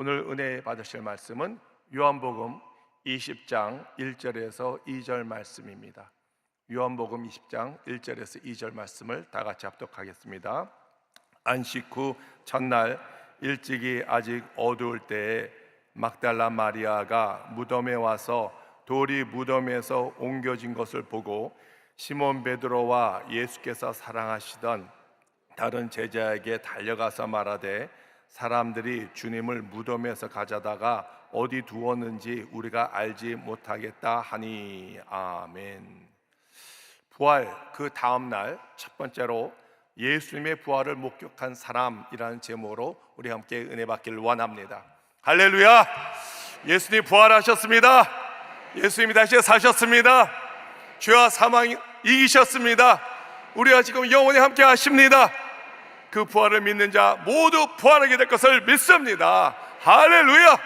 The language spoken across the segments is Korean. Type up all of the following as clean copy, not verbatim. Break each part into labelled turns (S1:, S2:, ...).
S1: 오늘 은혜 받으실 말씀은 요한복음 20장 1절에서 2절 말씀입니다. 요한복음 20장 1절에서 2절 말씀을 다 같이 합독하겠습니다. 안식 후 첫날 일찍이 아직 어두울 때에 막달라 마리아가 무덤에 와서 돌이 무덤에서 옮겨진 것을 보고 시몬 베드로와 예수께서 사랑하시던 다른 제자에게 달려가서 말하되 사람들이 주님을 무덤에서 가져다가 어디 두었는지 우리가 알지 못하겠다 하니. 아멘. 부활, 그 다음 날 첫 번째로 예수님의 부활을 목격한 사람이라는 제목으로 우리 함께 은혜 받기를 원합니다. 할렐루야! 예수님 부활하셨습니다. 예수님이 다시 사셨습니다. 죄와 사망 이기셨습니다. 우리가 지금 영원히 함께 하십니다. 그 부활을 믿는 자 모두 부활하게 될 것을 믿습니다. 할렐루야!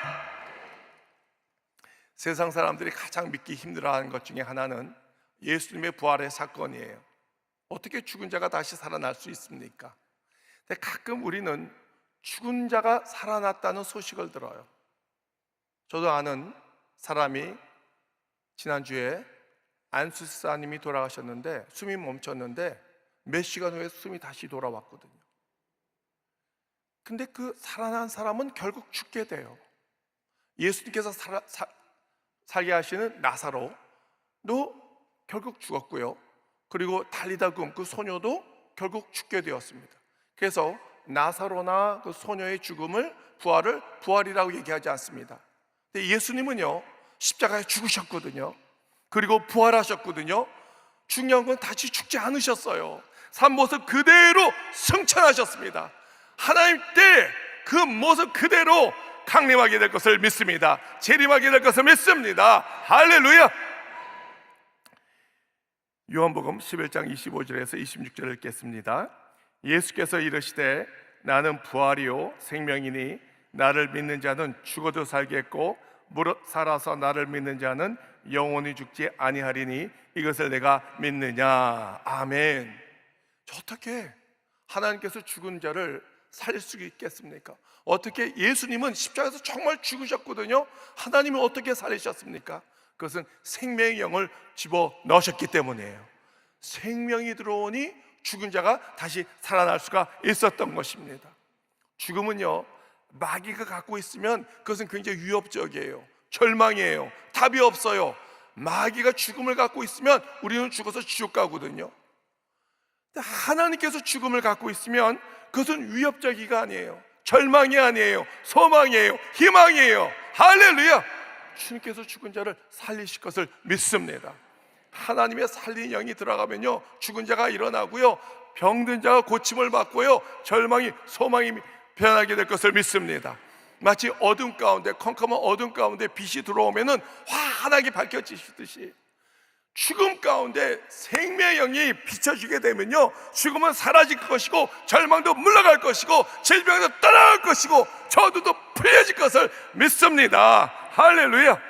S1: 세상 사람들이 가장 믿기 힘들어하는 것 중에 하나는 예수님의 부활의 사건이에요. 어떻게 죽은 자가 다시 살아날 수 있습니까? 근데 가끔 우리는 죽은 자가 살아났다는 소식을 들어요. 저도 아는 사람이 지난주에 안수사님이 돌아가셨는데 숨이 멈췄는데 몇 시간 후에 숨이 다시 돌아왔거든요. 근데 그 살아난 사람은 결국 죽게 돼요. 예수님께서 살게 하시는 나사로도 결국 죽었고요. 그리고 달리다금 그 소녀도 결국 죽게 되었습니다. 그래서 나사로나 그 소녀의 죽음을 부활이라고 얘기하지 않습니다. 근데 예수님은요 십자가에 죽으셨거든요. 그리고 부활하셨거든요. 중요한 건 다시 죽지 않으셨어요. 산 모습 그대로 승천하셨습니다. 하나님 때 그 모습 그대로 강림하게 될 것을 믿습니다. 재림하게 될 것을 믿습니다. 할렐루야! 요한복음 11장 25절에서 26절을 읽겠습니다. 예수께서 이르시되 나는 부활이요 생명이니 나를 믿는 자는 죽어도 살겠고 무릇 살아서 나를 믿는 자는 영원히 죽지 아니하리니 이것을 내가 믿느냐. 아멘. 어떻게 하나님께서 죽은 자를 살릴 수 있겠습니까? 어떻게 예수님은 십자가에서 정말 죽으셨거든요. 하나님은 어떻게 살리셨습니까? 그것은 생명의 영을 집어넣으셨기 때문이에요. 생명이 들어오니 죽은 자가 다시 살아날 수가 있었던 것입니다. 죽음은요 마귀가 갖고 있으면 그것은 굉장히 위협적이에요. 절망이에요. 답이 없어요. 마귀가 죽음을 갖고 있으면 우리는 죽어서 지옥 가거든요. 하나님께서 죽음을 갖고 있으면 그것은 위협적이가 아니에요. 절망이 아니에요. 소망이에요. 희망이에요. 할렐루야! 주님께서 죽은 자를 살리실 것을 믿습니다. 하나님의 살린 영이 들어가면요 죽은 자가 일어나고요 병든 자가 고침을 받고요 절망이 소망이 변하게 될 것을 믿습니다. 마치 어둠 가운데 컴컴한 어둠 가운데 빛이 들어오면은 환하게 밝혀지듯이 죽음 가운데 생명의 영이 비춰지게 되면요 죽음은 사라질 것이고 절망도 물러갈 것이고 질병도 떠나갈 것이고 저주도 풀려질 것을 믿습니다. 할렐루야!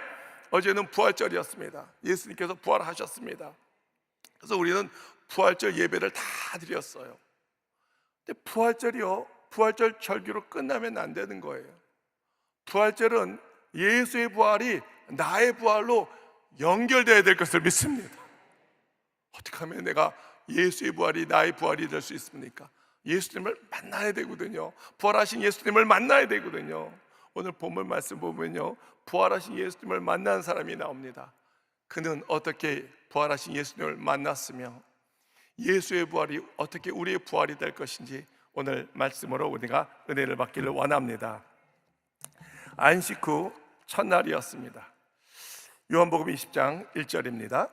S1: 어제는 부활절이었습니다. 예수님께서 부활하셨습니다. 그래서 우리는 부활절 예배를 다 드렸어요. 근데 부활절이요 부활절 절기로 끝나면 안 되는 거예요. 부활절은 예수의 부활이 나의 부활로 연결되어야 될 것을 믿습니다. 어떻게 하면 내가 예수의 부활이 나의 부활이 될 수 있습니까? 예수님을 만나야 되거든요. 부활하신 예수님을 만나야 되거든요. 오늘 본문 말씀 보면요 부활하신 예수님을 만난 사람이 나옵니다. 그는 어떻게 부활하신 예수님을 만났으며 예수의 부활이 어떻게 우리의 부활이 될 것인지 오늘 말씀으로 우리가 은혜를 받기를 원합니다. 안식 후 첫날이었습니다. 요한복음 20장 1절입니다.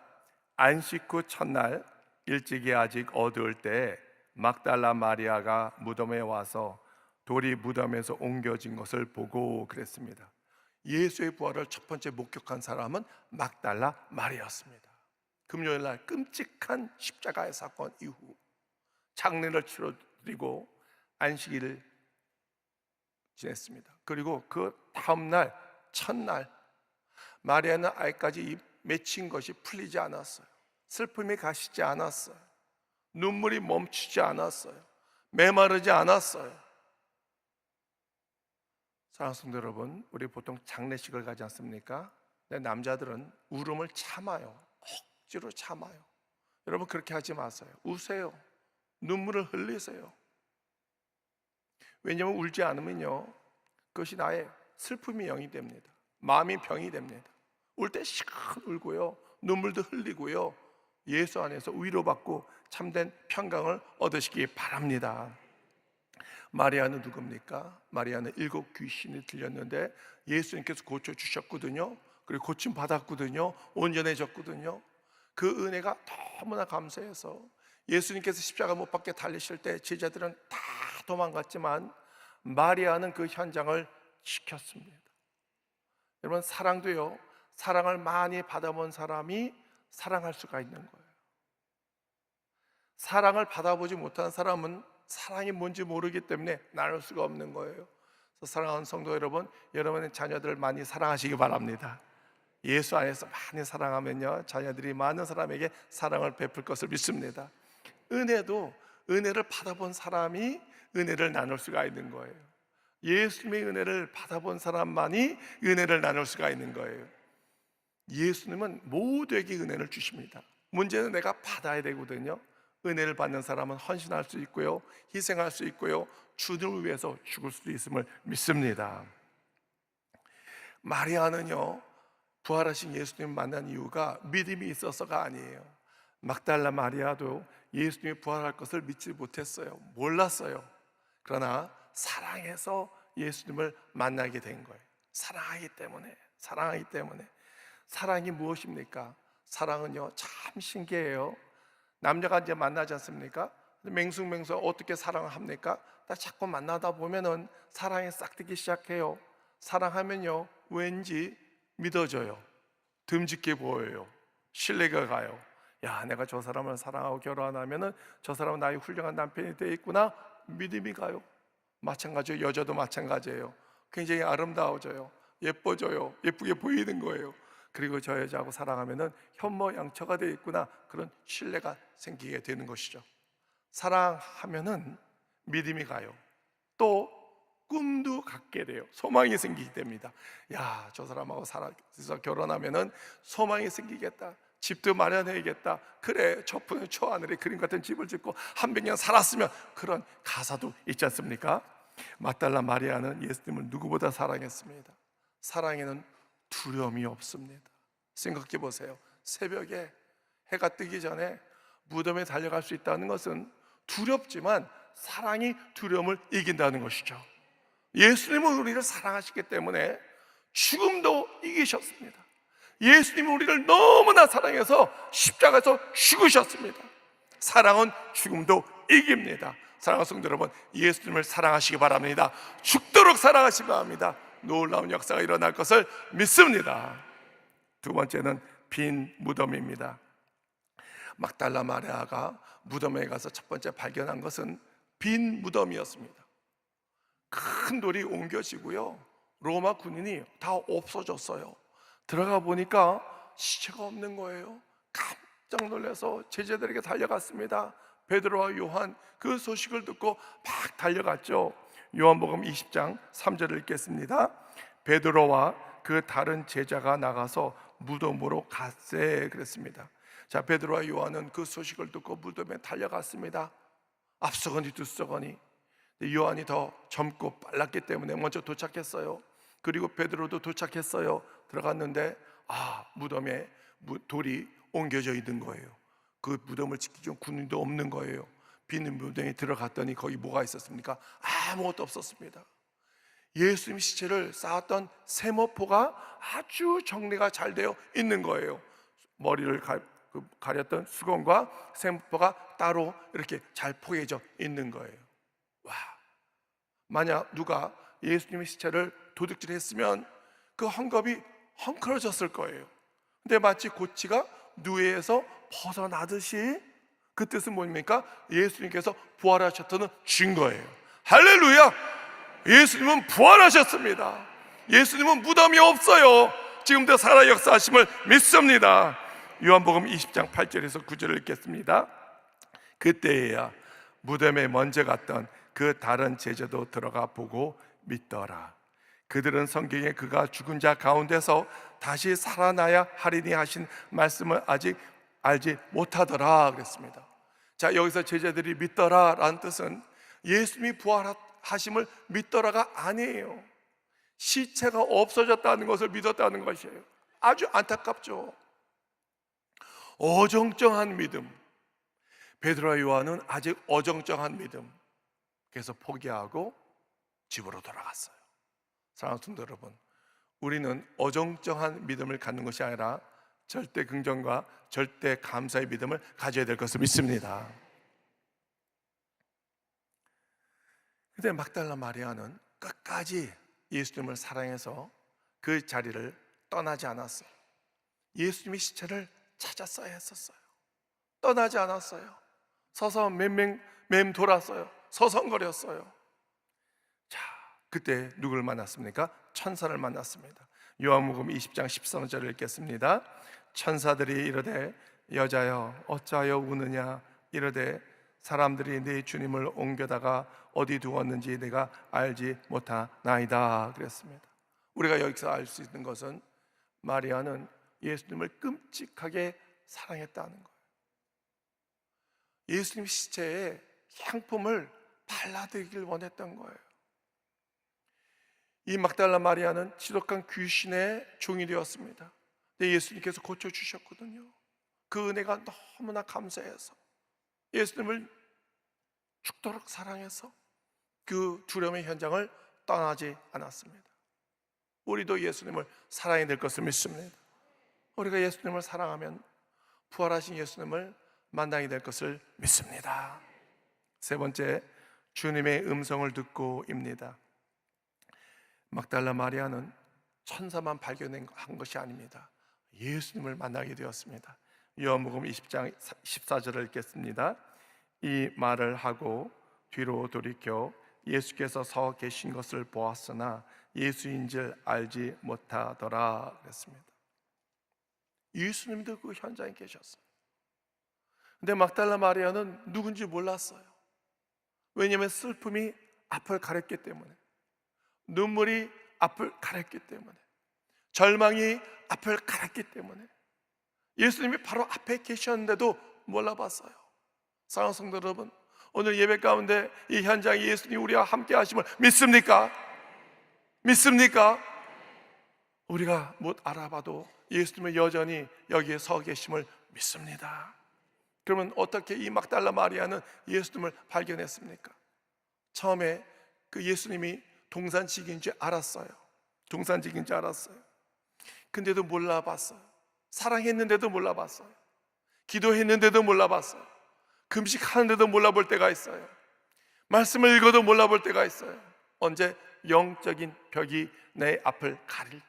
S1: 안식 후 첫날 일찍이 아직 어두울 때 막달라 마리아가 무덤에 와서 돌이 무덤에서 옮겨진 것을 보고 그랬습니다. 예수의 부활을 첫 번째 목격한 사람은 막달라 마리아였습니다. 금요일 날 끔찍한 십자가의 사건 이후 장례를 치러드리고 안식일을 지냈습니다. 그리고 그 다음 날 첫날 마리아는 아직까지 이 맺힌 것이 풀리지 않았어요. 슬픔이 가시지 않았어요. 눈물이 멈추지 않았어요. 메마르지 않았어요. 사랑하는 성도 여러분, 우리 보통 장례식을 가지 않습니까? 근데 남자들은 울음을 참아요. 억지로 참아요. 여러분 그렇게 하지 마세요. 우세요. 눈물을 흘리세요. 왜냐하면 울지 않으면요, 그것이 나의 슬픔이 영이 됩니다. 마음이 병이 됩니다. 울 때 시큰 울고요, 눈물도 흘리고요, 예수 안에서 위로받고 참된 평강을 얻으시기 바랍니다. 마리아는 누굽니까? 마리아는 7 귀신이 들렸는데 예수님께서 고쳐주셨거든요. 그리고 고침 받았거든요. 온전해졌거든요. 그 은혜가 너무나 감사해서 예수님께서 십자가 못 박게 달리실 때 제자들은 다 도망갔지만 마리아는 그 현장을 지켰습니다. 여러분, 사랑도요, 사랑을 많이 받아본 사람이 사랑할 수가 있는 거예요. 사랑을 받아보지 못한 사람은 사랑이 뭔지 모르기 때문에 나눌 수가 없는 거예요. 그래서 사랑하는 성도 여러분, 여러분의 자녀들을 많이 사랑하시기 바랍니다. 예수 안에서 많이 사랑하면요, 자녀들이 많은 사람에게 사랑을 베풀 것을 믿습니다. 은혜도 은혜를 받아본 사람이 은혜를 나눌 수가 있는 거예요. 예수님의 은혜를 받아본 사람만이 은혜를 나눌 수가 있는 거예요. 예수님은 모두에게 은혜를 주십니다. 문제는 내가 받아야 되거든요. 은혜를 받는 사람은 헌신할 수 있고요, 희생할 수 있고요, 주님을 위해서 죽을 수도 있음을 믿습니다. 마리아는요, 부활하신 예수님 만난 이유가 믿음이 있어서가 아니에요. 막달라 마리아도 예수님이 부활할 것을 믿지 못했어요. 몰랐어요. 그러나 사랑해서 예수님을 만나게 된 거예요. 사랑하기 때문에. 사랑이 무엇입니까? 사랑은요, 참 신기해요. 남자가 이제 만나지 않습니까? 맹숭맹숭 어떻게 사랑을 합니까? 자꾸 만나다 보면은 사랑이 싹트기 시작해요. 사랑하면요, 왠지 믿어져요. 듬직해 보여요. 신뢰가 가요. 야, 내가 저 사람을 사랑하고 결혼하면은 저 사람은 나의 훌륭한 남편이 되어 있구나. 믿음이 가요. 마찬가지예요. 여자도 마찬가지예요. 굉장히 아름다워져요. 예뻐져요. 예쁘게 보이는 거예요. 그리고 저 여자하고 사랑하면은 현모양처가 되어 있구나. 그런 신뢰가 생기게 되는 것이죠. 사랑하면은 믿음이 가요. 또 꿈도 갖게 돼요. 소망이 생기게 됩니다. 야, 저 사람하고 살아서 결혼하면은 소망이 생기겠다. 집도 마련해야겠다. 그래, 저 푸른 초하늘에 그림 같은 집을 짓고 한 100년 살았으면, 그런 가사도 있지 않습니까? 막달라 마리아는 예수님을 누구보다 사랑했습니다. 사랑에는 두려움이 없습니다. 생각해 보세요. 새벽에 해가 뜨기 전에 무덤에 달려갈 수 있다는 것은 두렵지만 사랑이 두려움을 이긴다는 것이죠. 예수님은 우리를 사랑하시기 때문에 죽음도 이기셨습니다. 예수님은 우리를 너무나 사랑해서 십자가에서 죽으셨습니다. 사랑은 죽음도 이깁니다. 사랑하는 성도 여러분, 예수님을 사랑하시기 바랍니다. 죽도록 사랑하시기 바랍니다. 놀라운 역사가 일어날 것을 믿습니다. 두 번째는 빈 무덤입니다. 막달라 마리아가 무덤에 가서 첫 번째 발견한 것은 빈 무덤이었습니다. 큰 돌이 옮겨지고요, 로마 군인이 다 없어졌어요. 들어가 보니까 시체가 없는 거예요. 깜짝 놀라서 제자들에게 달려갔습니다. 베드로와 요한 그 소식을 듣고 막 달려갔죠. 요한복음 20장 3절을 읽겠습니다. 베드로와 그 다른 제자가 나가서 무덤으로 갔세 그랬습니다. 자, 베드로와 요한은 그 소식을 듣고 무덤에 달려갔습니다. 앞서거니 뒤서거니. 요한이 더 젊고 빨랐기 때문에 먼저 도착했어요. 그리고 베드로도 도착했어요. 들어갔는데 무덤에 돌이 옮겨져 있는 거예요. 그 무덤을 지키기 전 군인도 없는 거예요. 빈 무덤에 들어갔더니 거기 뭐가 있었습니까? 아무것도 없었습니다. 예수님 시체를 쌓았던 세모포가 아주 정리가 잘 되어 있는 거예요. 머리를 가렸던 수건과 세모포가 따로 이렇게 잘 포개져 있는 거예요. 와, 만약 누가 예수님의 시체를 도둑질했으면 그 헝겊이 헝클어졌을 거예요. 근데 마치 고치가 누에에서 벗어나듯이, 그 뜻은 뭡니까? 예수님께서 부활하셨다는 증거예요. 할렐루야! 예수님은 부활하셨습니다. 예수님은 무덤이 없어요. 지금도 살아 역사하심을 믿습니다. 요한복음 20장 8절에서 9절을 읽겠습니다. 그때에야 무덤에 먼저 갔던 그 다른 제자도 들어가 보고 믿더라. 그들은 성경에 그가 죽은 자 가운데서 다시 살아나야 하리니 하신 말씀을 아직 알지 못하더라 그랬습니다. 자, 여기서 제자들이 믿더라 라는 뜻은 예수님이 부활하심을 믿더라가 아니에요. 시체가 없어졌다는 것을 믿었다는 것이에요. 아주 안타깝죠. 어정쩡한 믿음. 베드로와 요한은 아직 어정쩡한 믿음. 그래서 포기하고 집으로 돌아갔어요. 사랑하는 성도 여러분, 우리는 어정쩡한 믿음을 갖는 것이 아니라 절대 긍정과 절대 감사의 믿음을 가져야 될 것을 믿습니다. 그런데 막달라 마리아는 끝까지 예수님을 사랑해서 그 자리를 떠나지 않았어요. 예수님의 시체를 찾았어야 했었어요. 떠나지 않았어요. 서서 맴 돌았어요. 서성거렸어요. 자, 그때 누구를 만났습니까? 천사를 만났습니다. 요한복음 20장 13절을 읽겠습니다. 천사들이 이르되 여자여 어찌하여 우느냐 이르되 사람들이 네 주님을 옮겨다가 어디 두었는지 내가 알지 못하나이다 그랬습니다. 우리가 여기서 알 수 있는 것은 마리아는 예수님을 끔찍하게 사랑했다는 거예요. 예수님 시체에 향품을 발라드리길 원했던 거예요. 이 막달라 마리아는 지독한 귀신의 종이 되었습니다. 근데 예수님께서 고쳐주셨거든요. 그 은혜가 너무나 감사해서 예수님을 죽도록 사랑해서 그 두려움의 현장을 떠나지 않았습니다. 우리도 예수님을 사랑해야 될 것을 믿습니다. 우리가 예수님을 사랑하면 부활하신 예수님을 만나게 될 것을 믿습니다. 세 번째, 주님의 음성을 듣고입니다. 막달라 마리아는 천사만 발견한 것이 아닙니다. 예수님을 만나게 되었습니다. 요한복음 20장 14절을 읽겠습니다. 이 말을 하고 뒤로 돌이켜 예수께서 서 계신 것을 보았으나 예수인 줄 알지 못하더라 그랬습니다. 예수님도 그 현장에 계셨어요. 근데 막달라 마리아는 누군지 몰랐어요. 왜냐하면 슬픔이 앞을 가렸기 때문에, 눈물이 앞을 가렸기 때문에, 절망이 앞을 가렸기 때문에 예수님이 바로 앞에 계셨는데도 몰라봤어요. 사랑하는 성도 여러분, 오늘 예배 가운데 이 현장에 예수님이 우리와 함께 하심을 믿습니까? 믿습니까? 우리가 못 알아봐도 예수님은 여전히 여기에 서 계심을 믿습니다. 그러면 어떻게 이 막달라 마리아는 예수님을 발견했습니까? 처음에 그 예수님이 동산직인지 알았어요. 동산직인지 알았어요. 근데도 몰라봤어요. 사랑했는데도 몰라봤어요. 기도했는데도 몰라봤어요. 금식하는데도 몰라볼 때가 있어요. 말씀을 읽어도 몰라볼 때가 있어요. 언제? 영적인 벽이 내 앞을 가릴 때.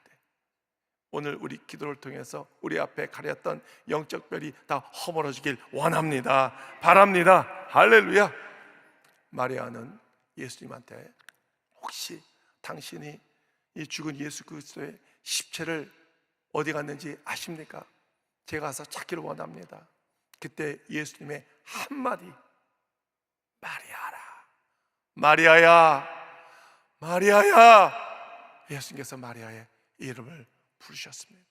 S1: 오늘 우리 기도를 통해서 우리 앞에 가렸던 영적 벽이 다 허물어지길 원합니다. 바랍니다. 할렐루야. 마리아는 예수님한테 혹시 당신이 이 죽은 예수 그리스도의 십체를 어디 갔는지 아십니까? 제가 가서 찾기를 원합니다. 그때 예수님의 한마디, 마리아라, 마리아야, 마리아야. 예수님께서 마리아의 이름을 부르셨습니다.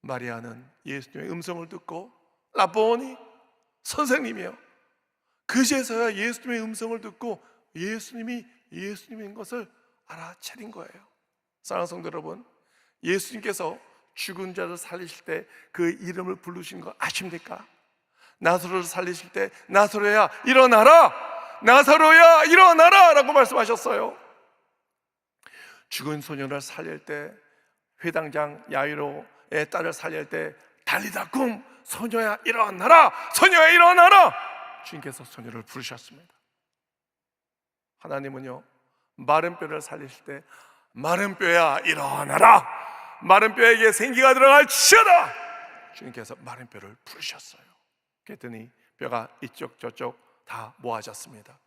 S1: 마리아는 예수님의 음성을 듣고 라보니, 선생님이요, 그제서야 예수님의 음성을 듣고 예수님이 예수님인 것을 알아차린 거예요. 사랑하는 성도 여러분, 예수님께서 죽은 자를 살리실 때 그 이름을 부르신 거 아십니까? 나사로를 살리실 때 나사로야 일어나라, 나사로야 일어나라 라고 말씀하셨어요. 죽은 소년을 살릴 때, 회당장 야이로의 딸을 살릴 때 달리다 꿈, 소녀야 일어나라, 소녀야 일어나라, 주님께서 소녀를 부르셨습니다. 하나님은요, 마른 뼈를 살리실 때 마른 뼈야 일어나라, 마른 뼈에게 생기가 들어갈지어다, 주님께서 마른 뼈를 부르셨어요. 그랬더니 뼈가 이쪽 저쪽 다 모아졌습니다.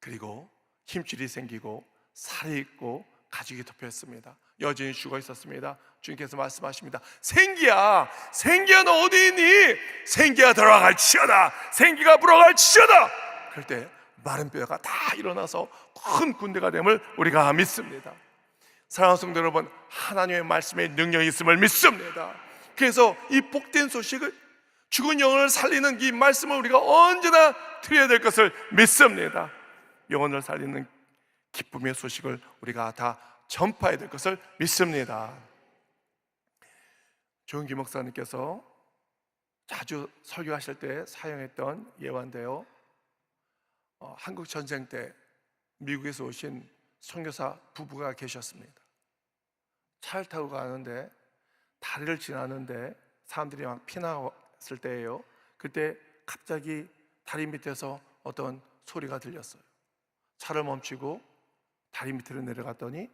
S1: 그리고 힘줄이 생기고 살이 있고 가죽이 덮였습니다. 여전히 죽어 있었습니다. 주님께서 말씀하십니다. 생기야, 생기야 너 어디 있니? 생기야 들어갈지어다, 생기가 불어갈지어다. 그럴 때 마른 뼈가 다 일어나서 큰 군대가 됨을 우리가 믿습니다. 사랑하는 성도 여러분, 하나님의 말씀에 능력이 있음을 믿습니다. 그래서 이 복된 소식을, 죽은 영혼을 살리는 이 말씀을 우리가 언제나 드려야 될 것을 믿습니다. 영혼을 살리는 기쁨의 소식을 우리가 다 전파해야 될 것을 믿습니다. 조은기 목사님께서 자주 설교하실 때 사용했던 예화인데요, 한국 전쟁 때 미국에서 오신 선교사 부부가 계셨습니다. 차를 타고 가는데 다리를 지나는데 사람들이 막 피나왔을 때예요. 그때 갑자기 다리 밑에서 어떤 소리가 들렸어요. 차를 멈추고 다리 밑으로 내려갔더니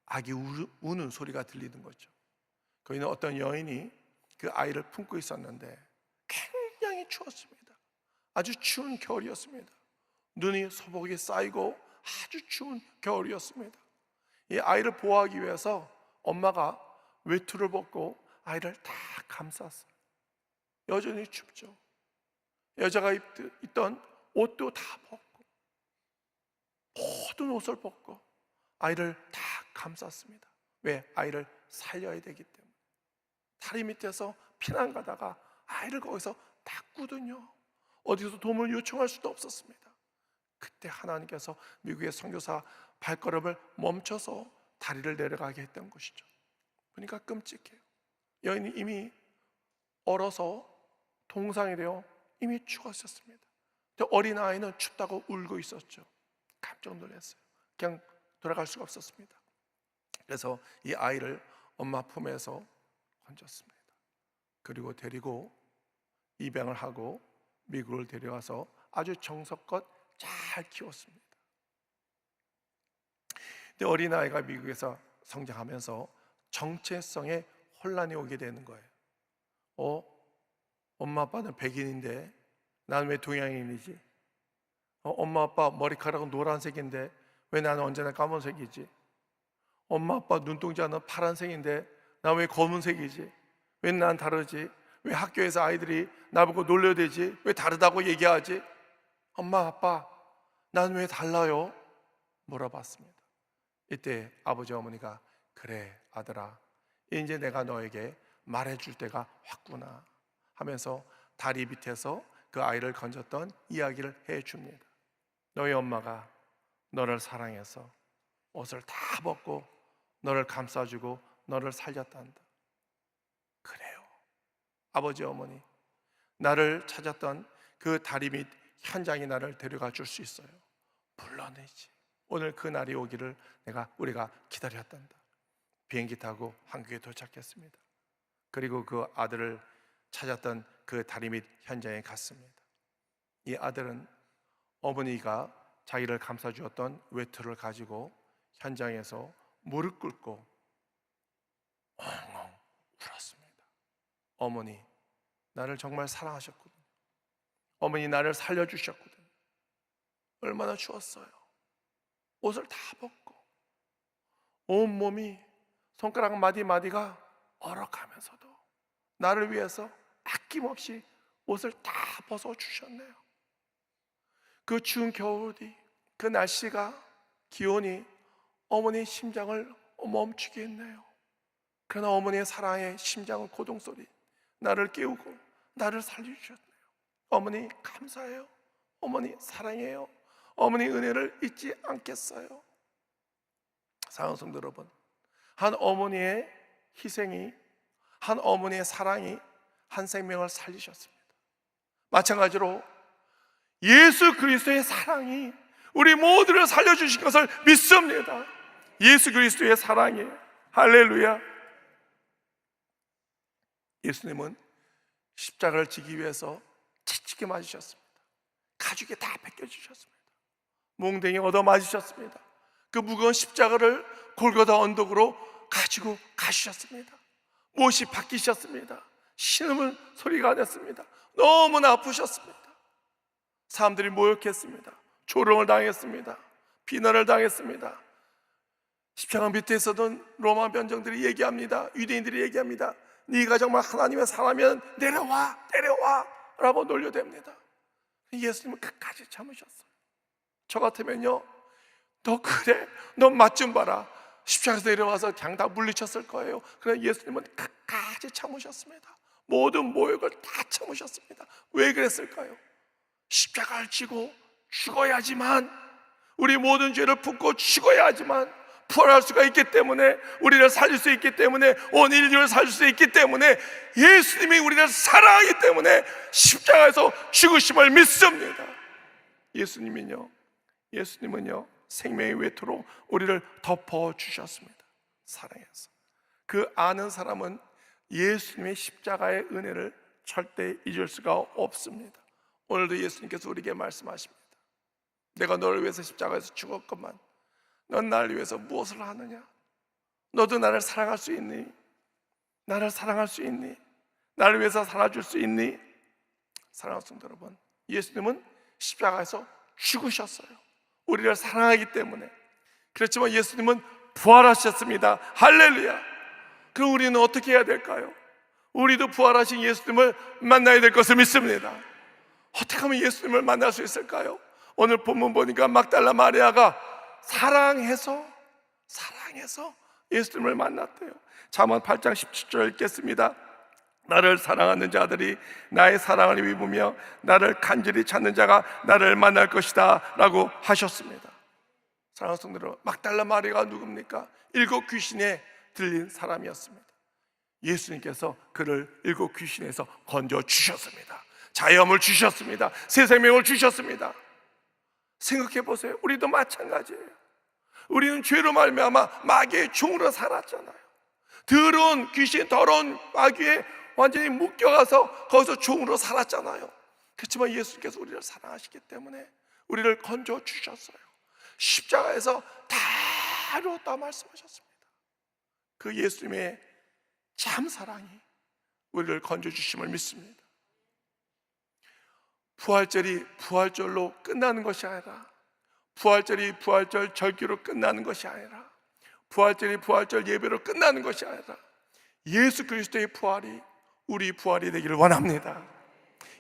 S1: 아기 우는 소리가 들리는 거죠. 거기는 어떤 여인이 그 아이를 품고 있었는데 굉장히 추웠습니다. 아주 추운 겨울이었습니다. 눈이 소복이 쌓이고 아주 추운 겨울이었습니다. 이 아이를 보호하기 위해서 엄마가 외투를 벗고 아이를 다 감쌌어요. 여전히 춥죠. 여자가 입던 옷도 다 벗고 모든 옷을 벗고 아이를 다 감쌌습니다. 왜? 아이를 살려야 되기 때문에. 다리 밑에서 피난 가다가 아이를 거기서 놨거든요. 어디서 도움을 요청할 수도 없었습니다. 그때 하나님께서 미국의 선교사 발걸음을 멈춰서 다리를 내려가게 했던 것이죠. 그러니까 끔찍해요. 여인이 이미 얼어서 동상이 되어 이미 죽었었습니다. 어린아이는 춥다고 울고 있었죠. 깜짝 놀랐어요. 그냥 돌아갈 수가 없었습니다. 그래서 이 아이를 엄마 품에서 건졌습니다. 그리고 데리고 입양을 하고 미국을 데려와서 아주 정성껏 잘 키웠습니다. 근데 어린아이가 미국에서 성장하면서 정체성에 혼란이 오게 되는 거예요. 엄마 아빠는 백인인데 난 왜 동양인이지? 엄마 아빠 머리카락은 노란색인데 왜 나는 언제나 까만색이지? 엄마 아빠 눈동자는 파란색인데 난 왜 검은색이지? 왜 난 다르지? 왜 학교에서 아이들이 나보고 놀려대지? 왜 다르다고 얘기하지? 엄마 아빠 난 왜 달라요? 물어봤습니다. 이때 아버지 어머니가 그래 아들아, 이제 내가 너에게 말해줄 때가 왔구나 하면서 다리 밑에서 그 아이를 건졌던 이야기를 해줍니다. 너희 엄마가 너를 사랑해서 옷을 다 벗고 너를 감싸주고 너를 살렸단다. 그래요. 아버지 어머니, 나를 찾았던 그 다리 밑 현장에 나를 데려가 줄 수 있어요. 물론이지. 오늘 그 날이 오기를 우리가 기다렸단다. 비행기 타고 한국에 도착했습니다. 그리고 그 아들을 찾았던 그 다리 밑 현장에 갔습니다. 이 아들은 어머니가 자기를 감싸주었던 외투를 가지고 현장에서 무릎 꿇고 엉엉 울었습니다. 어머니, 나를 정말 사랑하셨거든요. 어머니, 나를 살려주셨거든요. 얼마나 추웠어요. 옷을 다 벗고 온몸이 손가락 마디마디가 얼어가면서도 나를 위해서 아낌없이 옷을 다 벗어주셨네요. 그 추운 겨울이, 그 날씨가, 기온이 어머니의 심장을 멈추게 했네요. 그러나 어머니의 사랑의 심장의 고동소리, 나를 깨우고 나를 살려주셨네요. 어머니 감사해요. 어머니 사랑해요. 어머니 은혜를 잊지 않겠어요. 사랑하는 성도 여러분, 한 어머니의 희생이, 한 어머니의 사랑이 한 생명을 살리셨습니다. 마찬가지로 예수 그리스도의 사랑이 우리 모두를 살려주신 것을 믿습니다. 예수 그리스도의 사랑이, 할렐루야. 예수님은 십자가를 지기 위해서 지치게 맞으셨습니다. 가죽에 다 벗겨주셨습니다. 몽댕이 얻어 맞으셨습니다. 그 무거운 십자가를 골고다 언덕으로 가지고 가주셨습니다. 못이 박히셨습니다. 신음은 소리가 났습니다. 너무나 아프셨습니다. 사람들이 모욕했습니다. 조롱을 당했습니다. 비난을 당했습니다. 십자가 밑에서던 로마 변정들이 얘기합니다. 유대인들이 얘기합니다. 네가 정말 하나님의 사람이면 내려와 라고 놀려댑니다. 예수님은 끝까지 참으셨어요. 저 같으면요, 너 그래? 너 맛 좀 봐라. 십자가에서 내려와서 그냥 다 물리쳤을 거예요. 그러나 예수님은 끝까지 참으셨습니다. 모든 모욕을 다 참으셨습니다. 왜 그랬을까요? 십자가를 지고 죽어야지만, 우리 모든 죄를 품고 죽어야지만 부활할 수가 있기 때문에, 우리를 살릴 수 있기 때문에, 온 인류를 살릴 수 있기 때문에, 예수님이 우리를 사랑하기 때문에 십자가에서 죽으심을 믿습니다. 예수님은요 생명의 외투로 우리를 덮어주셨습니다. 사랑해서. 그 아는 사람은 예수님의 십자가의 은혜를 절대 잊을 수가 없습니다. 오늘도 예수님께서 우리에게 말씀하십니다. 내가 너를 위해서 십자가에서 죽었건만 넌 나를 위해서 무엇을 하느냐? 너도 나를 사랑할 수 있니? 나를 사랑할 수 있니? 나를 위해서 살아줄 수 있니? 사랑하는 성도 여러분, 예수님은 십자가에서 죽으셨어요. 우리를 사랑하기 때문에. 그렇지만 예수님은 부활하셨습니다. 할렐루야. 그럼 우리는 어떻게 해야 될까요? 우리도 부활하신 예수님을 만나야 될 것을 믿습니다. 어떻게 하면 예수님을 만날 수 있을까요? 오늘 본문 보니까 막달라 마리아가 사랑해서 예수님을 만났대요. 잠언 8장 17절 읽겠습니다. 나를 사랑하는 자들이 나의 사랑을 입으며 나를 간절히 찾는 자가 나를 만날 것이다 라고 하셨습니다. 사랑하는 성도 여러분, 막달라 마리아가 누굽니까? 7 귀신에 들린 사람이었습니다. 예수님께서 그를 7 귀신에서 건져 주셨습니다. 자유함을 주셨습니다. 새 생명을 주셨습니다. 생각해 보세요. 우리도 마찬가지예요. 우리는 죄로 말미암아 마귀의 종으로 살았잖아요. 더러운 귀신, 더러운 마귀에 완전히 묶여가서 거기서 종으로 살았잖아요. 그렇지만 예수님께서 우리를 사랑하시기 때문에 우리를 건져 주셨어요. 십자가에서 다 이루었다 말씀하셨습니다. 그 예수님의 참 사랑이 우리를 건져 주심을 믿습니다. 부활절이 부활절로 끝나는 것이 아니라, 부활절이 부활절 절기로 끝나는 것이 아니라, 부활절이 부활절 예배로 끝나는 것이 아니라, 예수 그리스도의 부활이 우리 부활이 되기를 원합니다.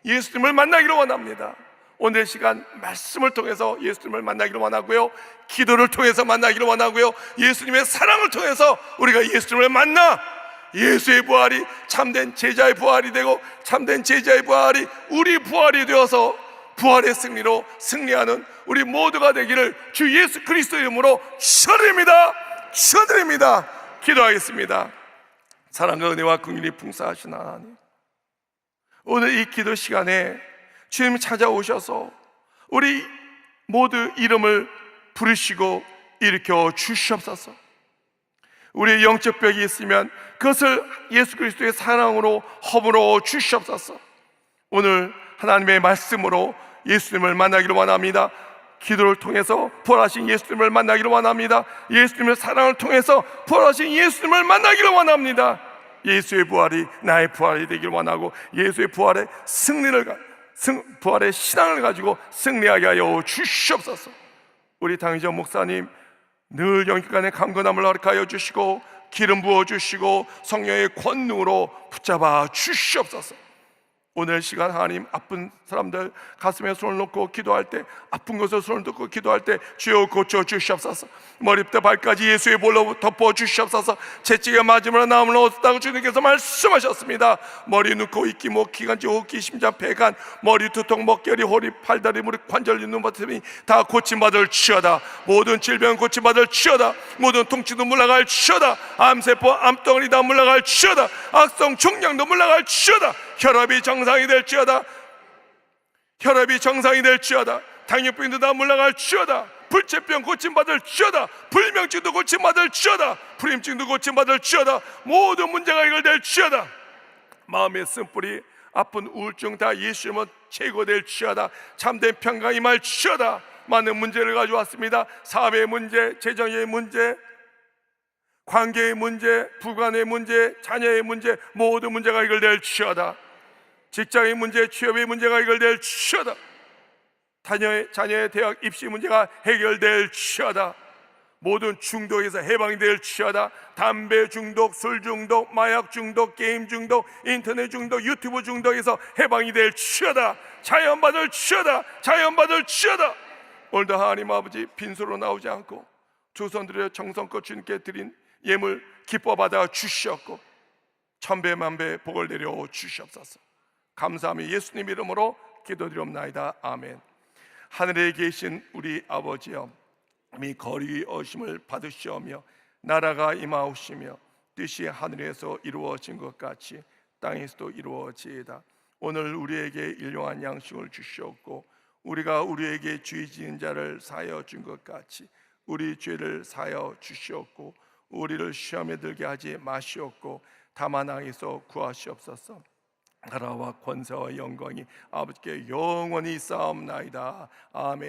S1: 예수님을 만나기를 원합니다. 오늘 시간 말씀을 통해서 예수님을 만나기를 원하고요, 기도를 통해서 만나기를 원하고요, 예수님의 사랑을 통해서 우리가 예수님을 만나 예수의 부활이 참된 제자의 부활이 되고, 참된 제자의 부활이 우리 부활이 되어서 부활의 승리로 승리하는 우리 모두가 되기를 주 예수 그리스도의 이름으로 축원드립니다. 기도하겠습니다. 사랑과 은혜와 긍휼이 풍성하신 하나님, 오늘 이 기도 시간에 주님 찾아오셔서 우리 모두 이름을 부르시고 일으켜 주시옵소서. 우리의 영적 벽이 있으면 그것을 예수 그리스도의 사랑으로 허물어 주시옵소서. 오늘 하나님의 말씀으로 예수님을 만나기를 원합니다. 기도를 통해서 부활하신 예수님을 만나기를 원합니다. 예수님의 사랑을 통해서 부활하신 예수님을 만나기를 원합니다. 예수의 부활이 나의 부활이 되기를 원하고, 예수의 부활의 부활의 신앙을 가지고 승리하게 하여 주시옵소서. 우리 당의정 목사님 늘 영육간의 강건함을 허락하여 주시고, 기름 부어주시고 성령의 권능으로 붙잡아 주시옵소서. 오늘 시간 하나님, 아픈 사람들 가슴에 손을 놓고 기도할 때, 아픈 것을 손을 놓고 기도할 때 주여 고쳐 주시옵소서. 머리부터 발까지 예수의 볼로 덮어 주시옵소서. 채찍에 맞으므로 나음을 얻었다고 주님께서 말씀하셨습니다. 머리 놓고 있기, 목, 기관지, 호흡기, 심장, 폐간, 머리, 두통, 먹결이, 허리, 팔다리, 무릎, 관절, 눈버튼이 다 고침받을 치여다. 모든 질병 고침받을 치여다. 모든 통치도 물러갈 치여다. 암세포, 암덩어리 다 물러갈 치여다. 악성 종양도 물러갈 치여다. 혈압이 정상이 될지어다. 혈압이 정상이 될지어다. 당뇨병도 다 물러갈 지어다. 불치병 고침받을 지어다. 불면증도 고침받을 지어다. 불임증도 고침받을 지어다. 모든 문제가 해결될 지어다. 마음의 쓴뿌리, 아픈 우울증 다 예수님은 제거될 지어다. 참된 평강 임할 지어다. 많은 문제를 가져왔습니다. 사업의 문제, 재정의 문제, 관계의 문제, 부관의 문제, 자녀의 문제, 모든 문제가 해결될 지어다. 직장의 문제, 취업의 문제가 해결될 지어다. 자녀의 대학 입시 문제가 해결될 지어다. 모든 중독에서 해방이 될 지어다. 담배 중독, 술 중독, 마약 중독, 게임 중독, 인터넷 중독, 유튜브 중독에서 해방이 될 지어다. 자연받을 지어다. 자연받을 지어다. 오늘도 하나님 아버지 빈소로 나오지 않고 조선들의 정성껏 주님께 드린 예물 기뻐 받아 주시었고 천배만배 복을 내려 주시옵소서. 감사하며 예수님 이름으로 기도드리옵나이다. 아멘. 하늘에 계신 우리 아버지여, 이 거리 어심을 받으시오며 나라가 임하옵시며 뜻이 하늘에서 이루어진 것 같이 땅에서도 이루어지이다. 오늘 우리에게 일용할 양식을 주시옵고 우리가 우리에게 죄 지은 자를 사하여 준 것 같이 우리 죄를 사하여 주시옵고 우리를 시험에 들게 하지 마시옵고 다만 악에서 구하시옵소서. 나라와 권세와 영광이 아버지께 영원히 쌓옵나이다. 아멘.